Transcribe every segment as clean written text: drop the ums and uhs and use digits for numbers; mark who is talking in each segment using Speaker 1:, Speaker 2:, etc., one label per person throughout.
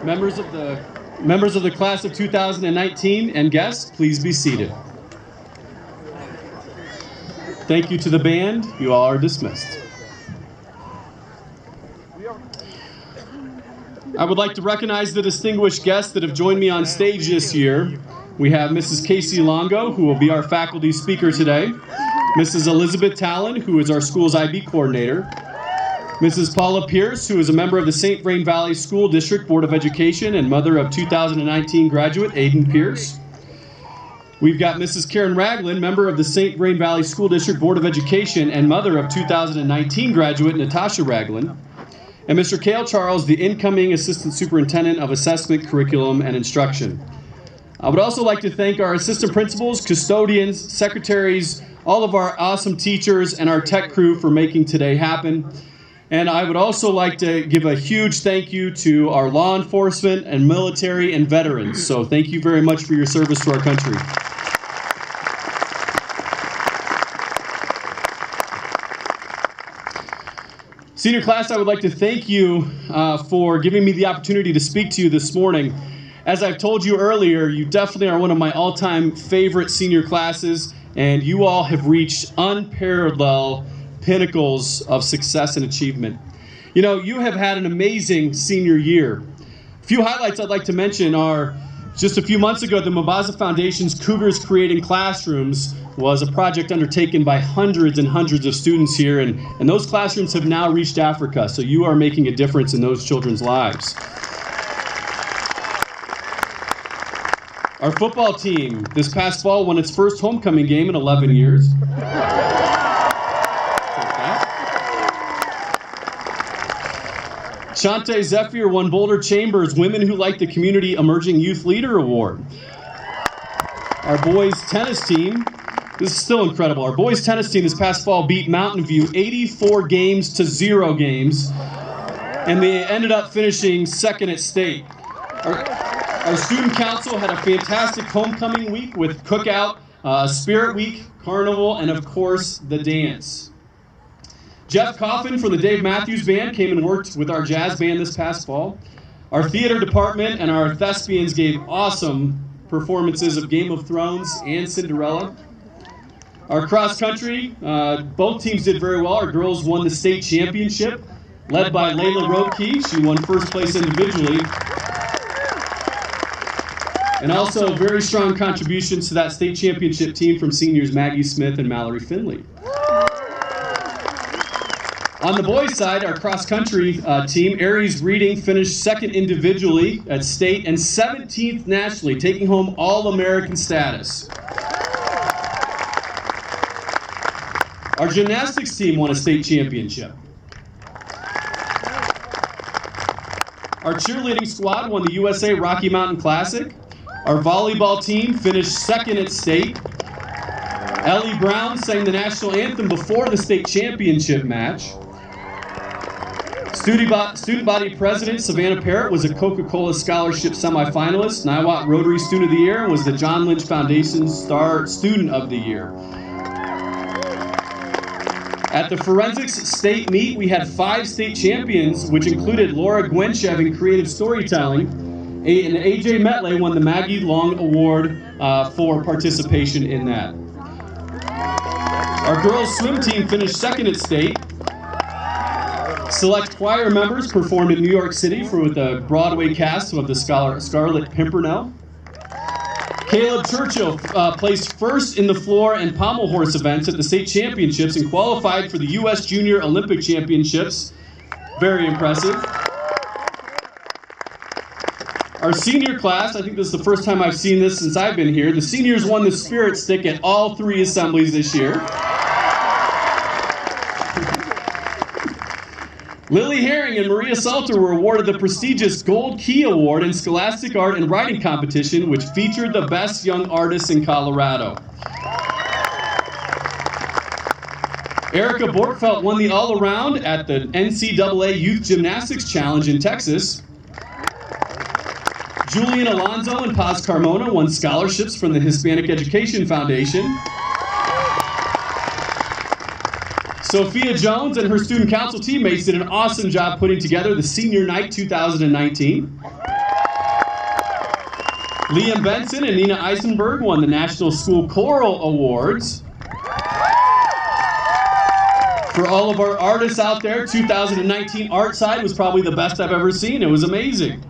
Speaker 1: Members of the class of 2019 and guests, please be seated. Thank you to the band. You all are dismissed. I would like to recognize the distinguished guests that have joined me on stage this year. We have Mrs. Casey Longo, who will be our faculty speaker today. Mrs. Elizabeth Talon, who is our school's IB coordinator. Mrs. Paula Pierce, who is a member of the St. Vrain Valley School District Board of Education and mother of 2019 graduate Aiden Pierce. We've got Mrs. Karen Ragland, member of the St. Vrain Valley School District Board of Education and mother of 2019 graduate Natasha Ragland. And Mr. Cale Charles, the incoming Assistant Superintendent of Assessment, Curriculum, and Instruction. I would also like to thank our assistant principals, custodians, secretaries, all of our awesome teachers, and our tech crew for making today happen. And I would also like to give a huge thank you to our law enforcement and military and veterans. So thank you very much for your service to our country. Senior class, I would like to thank you for giving me the opportunity to speak to you this morning. As I've told you earlier, you definitely are one of my all-time favorite senior classes, and you all have reached unparalleled pinnacles of success and achievement. You know, you have had an amazing senior year. A few highlights I'd like to mention are, just a few months ago, the Mabaza Foundation's Cougars Creating Classrooms was a project undertaken by hundreds and hundreds of students here, and those classrooms have now reached Africa, so you are making a difference in those children's lives. Our football team this past fall won its first homecoming game in 11 years. Shante Zephyr won Boulder Chambers Women Who Like the Community Emerging Youth Leader Award. Our boys tennis team, this is still incredible. Our boys tennis team this past fall beat Mountain View 84 games to 0 games, and they ended up finishing second at state. Our student council had a fantastic homecoming week with cookout, spirit week, carnival, and of course, the dance. Jeff Coffin from the Dave Matthews Band came and worked with our jazz band this past fall. Our theater department and our thespians gave awesome performances of Game of Thrones and Cinderella. Our cross country, both teams did very well. Our girls won the state championship, led by Layla Roadkey. She won first place individually. And also very strong contributions to that state championship team from seniors Maggie Smith and Mallory Finley. On the boys' side, our cross-country team, Aries Reading, finished second individually at state and 17th nationally, taking home All-American status. Our gymnastics team won a state championship. Our cheerleading squad won the USA Rocky Mountain Classic. Our volleyball team finished second at state. Ellie Brown sang the national anthem before the state championship match. Student body president Savannah Parrott was a Coca-Cola Scholarship semifinalist. Niwot Rotary Student of the Year and was the John Lynch Foundation Star Student of the Year. At the Forensics State Meet, we had 5 state champions, which included Laura Gwenchev in creative storytelling, and AJ Metley won the Maggie Long Award for participation in that. Our girls' swim team finished second at state. Select choir members performed in New York City with the Broadway cast of the Scarlet Pimpernel. Caleb Churchill placed first in the floor and pommel horse events at the state championships and qualified for the U.S. Junior Olympic Championships. Very impressive. Our senior class, I think this is the first time I've seen this since I've been here. The seniors won the Spirit Stick at all 3 assemblies this year. Lily Herring and Maria Salter were awarded the prestigious Gold Key Award in Scholastic Art and Writing Competition, which featured the best young artists in Colorado. Erica Borkfeld won the all-around at the NCAA Youth Gymnastics Challenge in Texas. Julian Alonzo and Paz Carmona won scholarships from the Hispanic Education Foundation. Sophia Jones and her student council teammates did an awesome job putting together the Senior Night 2019. Liam Benson and Nina Eisenberg won the National School Choral Awards. For all of our artists out there, 2019 Art Side was probably the best I've ever seen. It was amazing.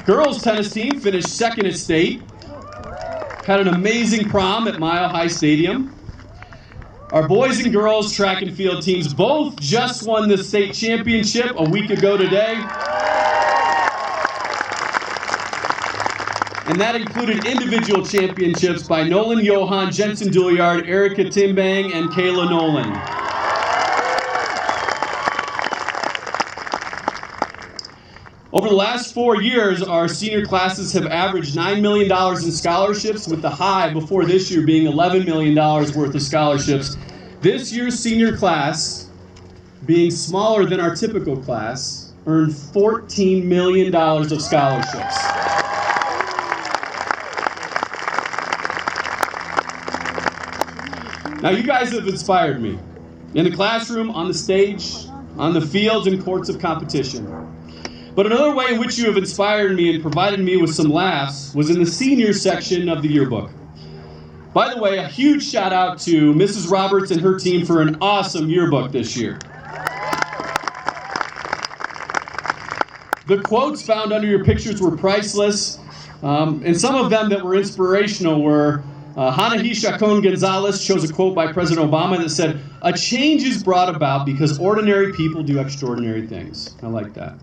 Speaker 1: Girls tennis team finished second at state. Had an amazing prom at Mile High Stadium. Our boys and girls track and field teams both just won the state championship a week ago today. And that included individual championships by Nolan Johan, Jensen Douillard, Erica Timbang, and Kayla Nolan. Over the last 4 years, our senior classes have averaged $9 million in scholarships, with the high before this year being $11 million worth of scholarships. This year's senior class, being smaller than our typical class, earned $14 million of scholarships. Now, you guys have inspired me in the classroom, on the stage, on the fields and courts of competition. But another way in which you have inspired me and provided me with some laughs was in the senior section of the yearbook. By the way, a huge shout out to Mrs. Roberts and her team for an awesome yearbook this year. The quotes found under your pictures were priceless, and some of them that were inspirational were Hanahi Chacon Gonzalez chose a quote by President Obama that said, "A change is brought about because ordinary people do extraordinary things." I like that.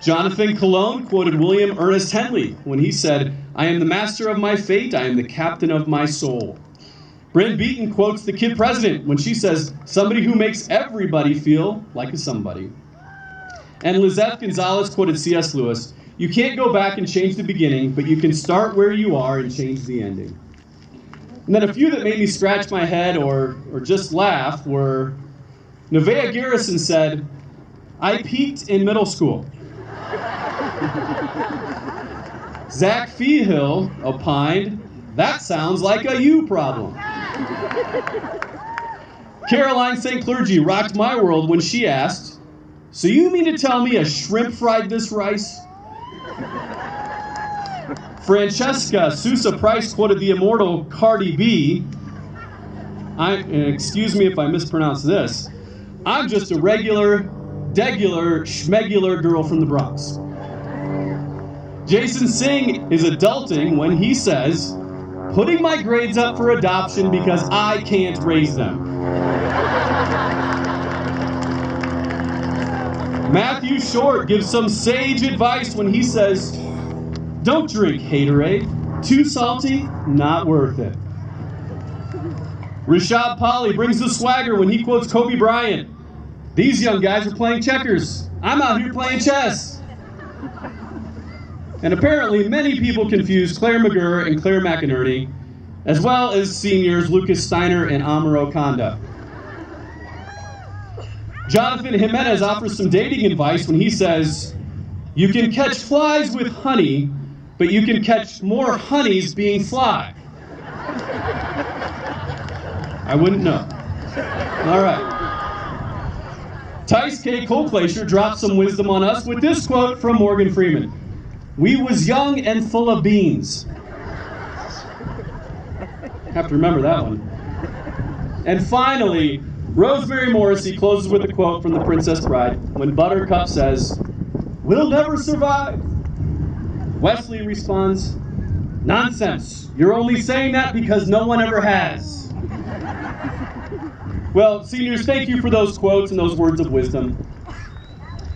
Speaker 1: Jonathan Colon quoted William Ernest Henley when he said, "I am the master of my fate, I am the captain of my soul." Bryn Beaton quotes the kid president when she says, "Somebody who makes everybody feel like a somebody." And Lizeth Gonzalez quoted C.S. Lewis, "You can't go back and change the beginning, but you can start where you are and change the ending." And then a few that made me scratch my head or just laugh were, Nevaeh Garrison said, "I peaked in middle school." Zach Feehill opined, "That sounds like a you problem." Caroline St. Clergy rocked my world when she asked, "So you mean to tell me a shrimp fried this rice?" Francesca Sousa Price quoted the immortal Cardi B. Excuse me if I mispronounce this. "I'm just a regular, degular, schmegular girl from the Bronx." Jason Singh is adulting when he says, "Putting my grades up for adoption because I can't raise them." Matthew Short gives some sage advice when he says, "Don't drink haterade. Too salty, not worth it." Rashad Polly brings the swagger when he quotes Kobe Bryant. "These young guys are playing checkers. I'm out here playing chess." And apparently many people confuse Claire McGurr and Claire McInerney, as well as seniors Lucas Steiner and Amaro Konda. Jonathan Jimenez offers some dating advice when he says, "You can catch flies with honey, but you can catch more honeys being fly." I wouldn't know. All right. Tice K. Colclacier dropped some wisdom on us with this quote from Morgan Freeman. "We was young and full of beans." Have to remember that one. And finally, Rosemary Morrissey closes with a quote from The Princess Bride when Buttercup says, "We'll never survive." Wesley responds, "Nonsense. You're only saying that because no one ever has." Well, seniors, thank you for those quotes and those words of wisdom.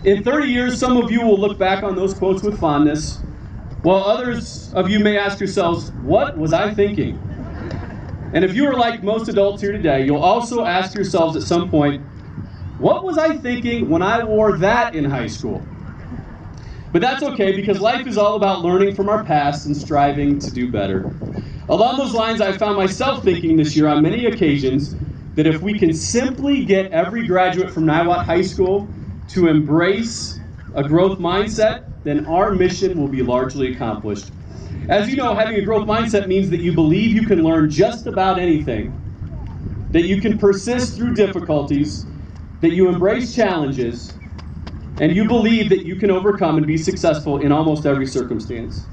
Speaker 1: In 30 years, some of you will look back on those quotes with fondness, while others of you may ask yourselves, "What was I thinking?" And if you are like most adults here today, you'll also ask yourselves at some point, "What was I thinking when I wore that in high school?" But that's okay, because life is all about learning from our past and striving to do better. Along those lines, I found myself thinking this year on many occasions that if we can simply get every graduate from Niwot High School to embrace a growth mindset, then our mission will be largely accomplished. As you know, having a growth mindset means that you believe you can learn just about anything that you can persist through difficulties, that you embrace challenges, and you believe that you can overcome and be successful in almost every circumstance.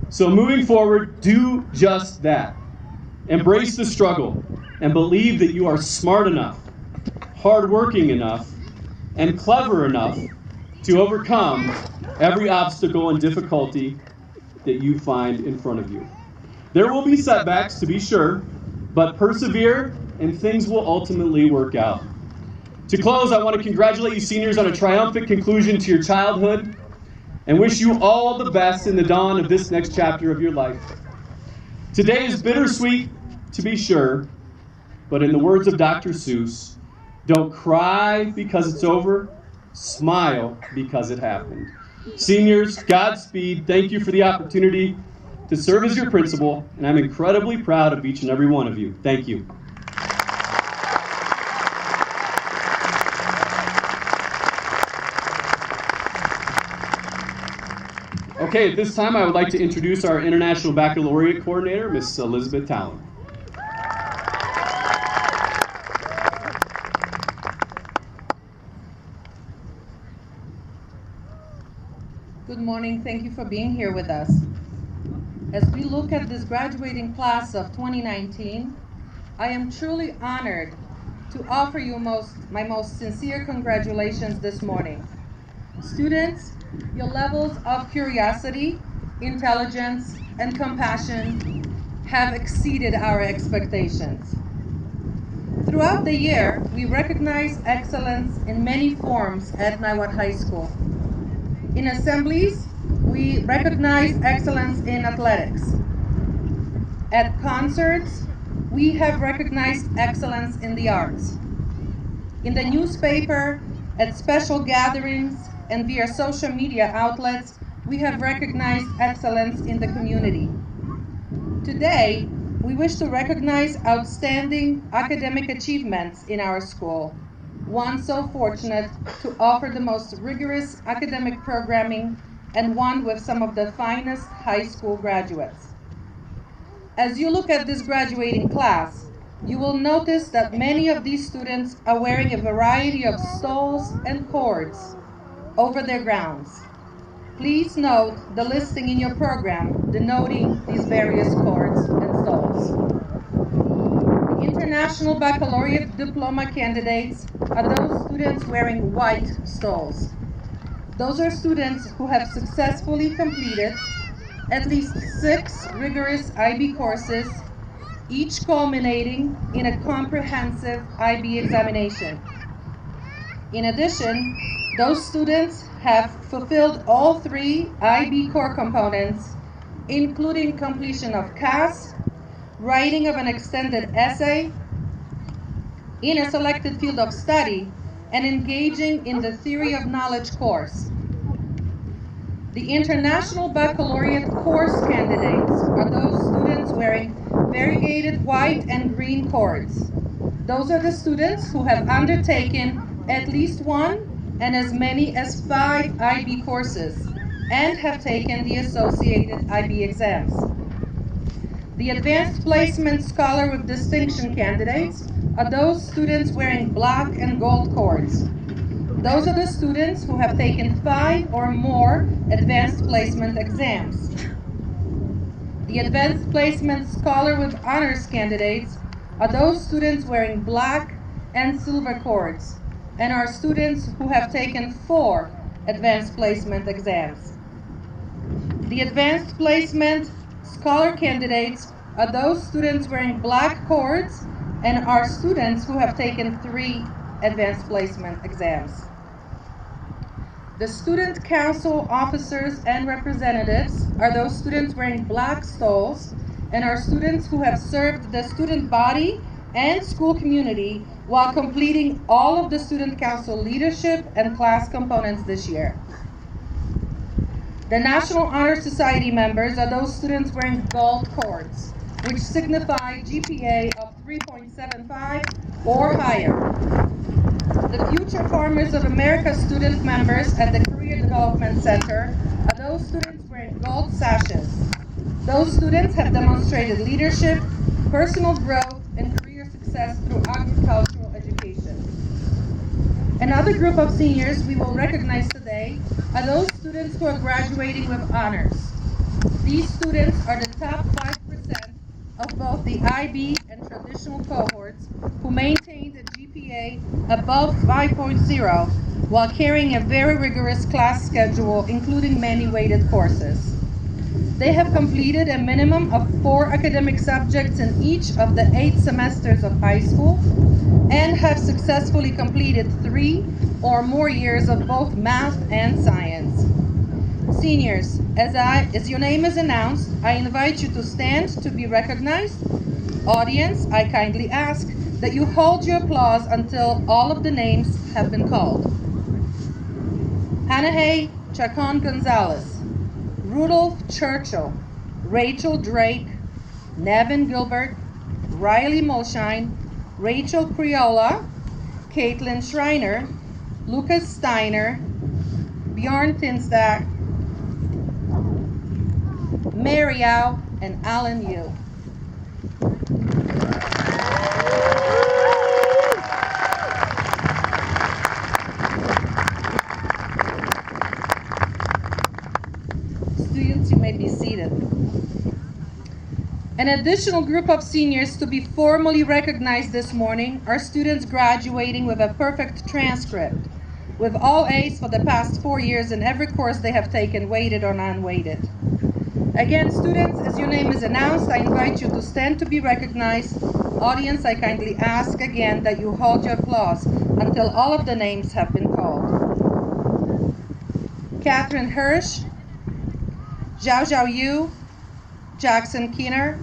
Speaker 1: So moving forward, do just that. Embrace the struggle and believe that you are smart enough, hardworking enough, and clever enough to overcome every obstacle and difficulty that you find in front of you. There will be setbacks, to be sure, but persevere and things will ultimately work out. To close, I want to congratulate you seniors on a triumphant conclusion to your childhood and wish you all the best in the dawn of this next chapter of your life. Today is bittersweet, to be sure, but in the words of Dr. Seuss, don't cry because it's over, smile because it happened. Seniors, Godspeed. Thank you for the opportunity to serve as your principal, and I'm incredibly proud of each and every one of you. Thank you. Okay, at this time I would like to introduce our International Baccalaureate Coordinator, Ms. Elizabeth Talon.
Speaker 2: Good morning. Thank you for being here with us. As we look at this graduating class of 2019, I am truly honored to offer you my most sincere congratulations this morning. Students, your levels of curiosity, intelligence, and compassion have exceeded our expectations. Throughout the year, we recognize excellence in many forms at Niwot High School. In assemblies, we recognize excellence in athletics. At concerts, we have recognized excellence in the arts. In the newspaper, at special gatherings, and via social media outlets, we have recognized excellence in the community. Today, we wish to recognize outstanding academic achievements in our school, one so fortunate to offer the most rigorous academic programming and one with some of the finest high school graduates. As you look at this graduating class, you will notice that many of these students are wearing a variety of stoles and cords over their gowns. Please note the listing in your program denoting these various cords and stoles. The International Baccalaureate Diploma candidates are those students wearing white stoles. Those are students who have successfully completed at least 6 rigorous IB courses, each culminating in a comprehensive IB examination. In addition, those students have fulfilled all 3 IB core components, including completion of CAS, writing of an extended essay in a selected field of study, and engaging in the Theory of Knowledge course. The International Baccalaureate course candidates are those students wearing variegated white and green cords. Those are the students who have undertaken at least 1 and as many as 5 IB courses and have taken the associated IB exams. The Advanced Placement Scholar with Distinction candidates are those students wearing black and gold cords. Those are the students who have taken 5 or more Advanced Placement exams. The Advanced Placement Scholar with Honors candidates are those students wearing black and silver cords, and are students who have taken 4 Advanced Placement exams. The Advanced Placement Scholar candidates are those students wearing black cords and are students who have taken 3 Advanced Placement exams. The Student Council officers and representatives are those students wearing black stoles and are students who have served the student body and school community while completing all of the Student Council leadership and class components this year. The National Honor Society members are those students wearing gold cords, which signify GPA of 3.75 or higher. The Future Farmers of America student members at the Career Development Center are those students wearing gold sashes. Those students have demonstrated leadership, personal growth, and career success success through agricultural education. Another group of seniors we will recognize today are those students who are graduating with honors. These students are the top 5% of both the IB and traditional cohorts who maintained a GPA above 5.0 while carrying a very rigorous class schedule, including many weighted courses. They have completed a minimum of 4 academic subjects in each of the 8 semesters of high school and have successfully completed 3 or more years of both math and science. Seniors, as your name is announced, I invite you to stand to be recognized. Audience, I kindly ask that you hold your applause until all of the names have been called. Hanahay Chacon Gonzalez, Rudolph Churchill, Rachel Drake, Nevin Gilbert, Riley Molshine, Rachel Criolla, Caitlin Schreiner, Lucas Steiner, Bjorn Tinstad, Mary Au, and Alan Yu. Students, you may be seated. An additional group of seniors to be formally recognized this morning are students graduating with a perfect transcript, with all A's for the past 4 years in every course they have taken, weighted or non-weighted. Again, students, as your name is announced, I invite you to stand to be recognized. Audience, I kindly ask again that you hold your applause until all of the names have been called. Catherine Hirsch, Zhao Zhao Yu, Jackson Keener,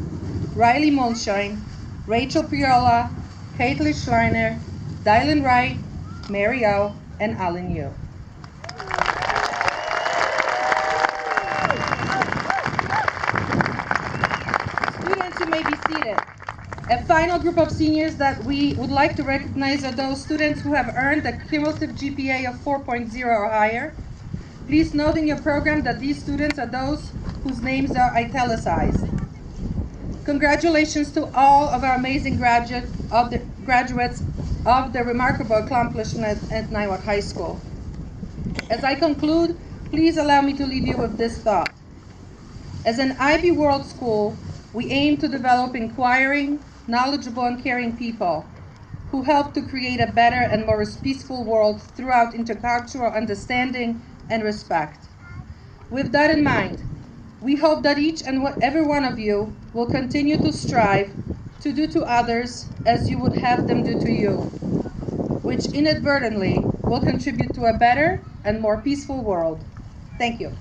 Speaker 2: Riley Molshine, Rachel Priola, Caitlin Schreiner, Dylan Wright, Mary O, and Alan Yu. Students, you may be seated. A final group of seniors that we would like to recognize are those students who have earned a cumulative GPA of 4.0 or higher. Please note in your program that these students are those whose names are italicized. Congratulations to all of our amazing graduates of the remarkable accomplishment at Niwot High School. As I conclude, please allow me to leave you with this thought. As an IB World School, we aim to develop inquiring, knowledgeable, and caring people who help to create a better and more peaceful world throughout intercultural understanding and respect. With that in mind, we hope that each and every one of you will continue to strive to do to others as you would have them do to you, which inadvertently will contribute to a better and more peaceful world. Thank you.